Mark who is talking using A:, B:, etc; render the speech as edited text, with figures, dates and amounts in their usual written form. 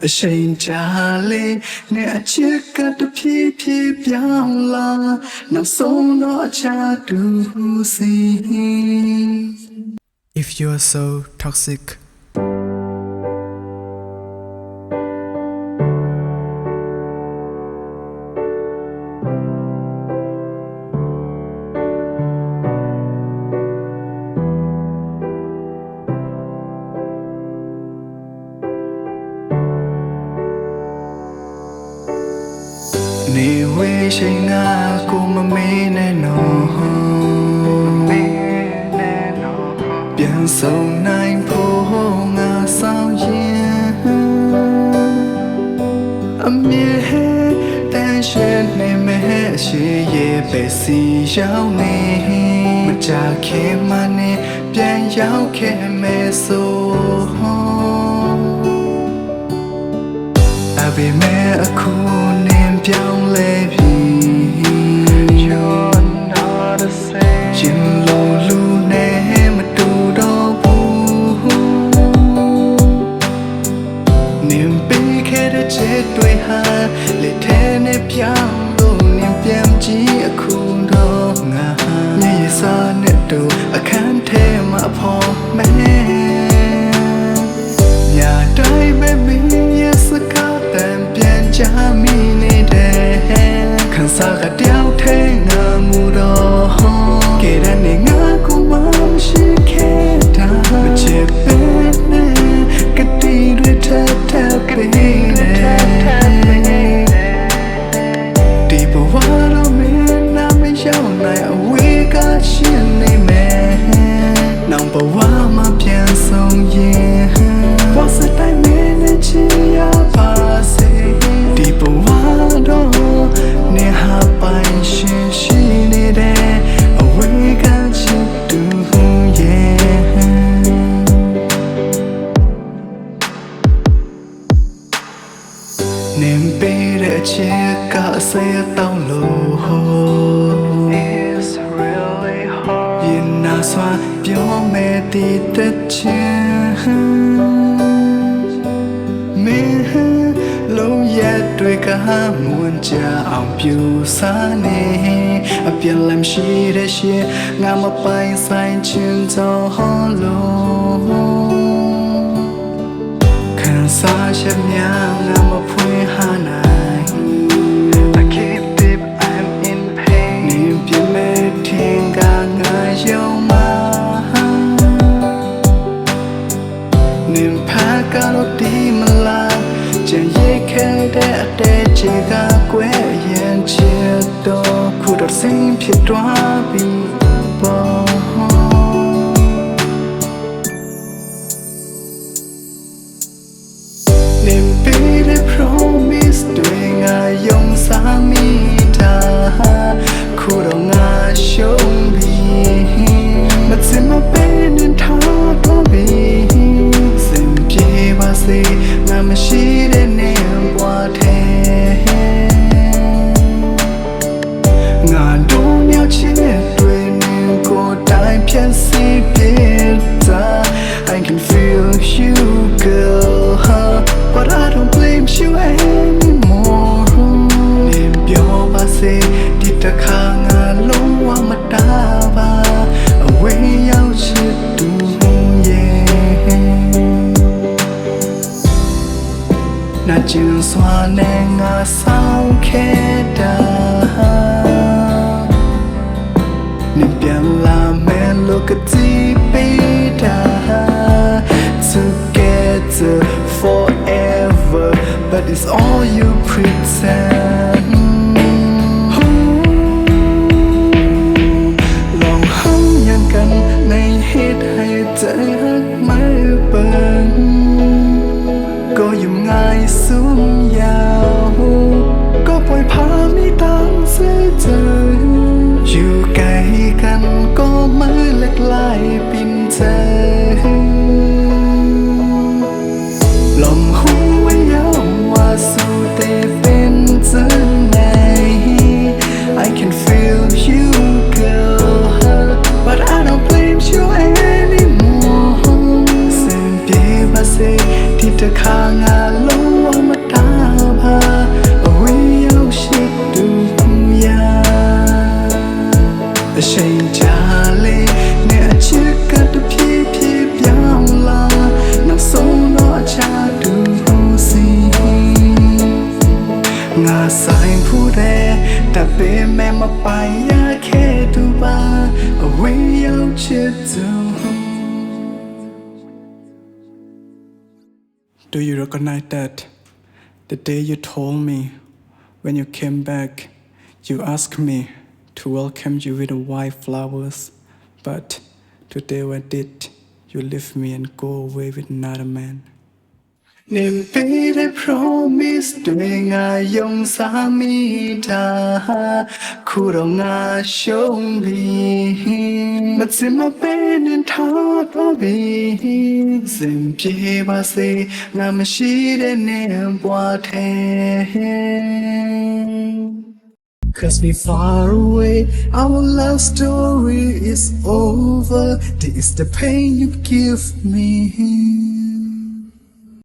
A: အရှိန်ကြာလေနဲ့အချစ်ကတဖြည်းဖြည်းပြောင်းလာနောက်ဆုံးတော့အခြားတူစီ
B: If you're so toxic
A: နေဝေးရှိန်ငါကိုမမေးနဲ့နော်ပြန်ဆုံးနိုင်ဖို့ငါဆောင်ရင်အမြဲတန်ရှင်းနေမဲ့ရှိရဲ့ပဲစီရောက်နေမကြခင်မှနေပြန်ရောက်ခဲ့မယ်ဆိုအဘိမဲ့အခုနေပြောင်းလဲပြီ You're not the same ရင်လိုလူနဲ့မတူတော့ဘူးနင်ပေးခဲ့တဲ့ချစ်တွေဟာလက်ထဲနဲ့ပြောင်းလို့နင်ပြန်ကြည့်အခုတော့ငါမြေစာနဲ့တူအခန်းထဲမှာဖို့မဲညာတိုင်းပဲမင်းရဲ့စကားတန်ပြန်ချမိနေတဲ့ခံစားကတယောက်ထဲငါမူတော့ကဲတဲ့နေငါကိုမရှိခဲ့တာမချစ်ပဲနဲ့ကတိတွေထပ်ထပ်ပေးနေဒီဘဝတော့မင်းနာမရောက်နိုင်အဝေးကရှင်းနေမယ်နောက်ဘဝမှာပြန်ဆုံးရင်ဘာစတိုင်းမင်းနဲ့ချီရပါစေဒီဘဝတော့နေဟာပိုင်ရှင်ရှိနေတဲ့အဝေးကချစ်သူရဲ့နင်ပေးတဲ့ချစ်ကအစရတောင်းလို့ It's really hard ရင်နာစွာပြောမဲ့ဒီတဲ့ချင်မင်းလုံးရတွေကမွန်ကြအောင်ပြူစားနေအပြည့်လမ်းရှိတဲ့ရှင်ငါမပိုင်ဆိုင်ချင်တော့လို့ခံစားချက်များငါမဖွင့်ဟနိုင် I keep deep I'm in pain နင်ပြမဲ့ထင်ကငါရုံမှာနင်ဖာကတော့ဒီမလားကြံရိတ်ခဲ့တဲ့အတဲချေကကွဲရင်ချစ်တော့ခုတော့စိတ်ဖြစ်သွားပြီပေါ့နင်ပေးတဲ့ promise တွေငါယုံစားမိတာခုတော့ငါရှုံးပြီမစင်မပေးနဲ့ထားတော့ပြီစင်ပြေပါစေငါမရှိတဲ့နေဘွားထဲငါတို့မြောက်ချစ်တွေနေကိုတိုင်းဖြတ်စီပြေတာ I can feel you girl but I don't blame you anymore နေပြောပါစေဒီတစ်ခါငါလုံးဝမတားပါအဝေးရောက်ချစ်သူနာကျင်စွာနဲ့ငါဆောင်ခဲ့တာနင်ပြန်လာမယ်လို့ကတိပေးတာ Together forever but it's all you pretend ลองห้องยังกันในเหตุให้ใจหักไม่เปิดก็อยู่ง่ายสูงยาวก็ปล่อยพาไม่ตามเสียใจอยู่ไกลกันก็ไม่เล็กลายปิ่นใจลองหูไว้ยาวว่าสู้แต่เป็นเจอไหน I can feel you girl but I don't blame you anymore เส้นเปียบาเซที่เธอข้างาลง แต่เป็นแม่มาไปอยากแค่ดูบ้าเอาไว้เอาเช็ดดู Do you recognize that the day you told me when you came back you asked me to welcome you with white flowers but today what did you leave me and go away with another man นิ่มปีได้ promise ด้วยงายงสามีดาคู่เรางาชงดีมันจะมาเป็นทอดว่าบีสิ่งที่ว่าสิงาไม่ใช่ได้เนียบว่าแท้ Cause we far away, our love story is over. This is the pain you give me.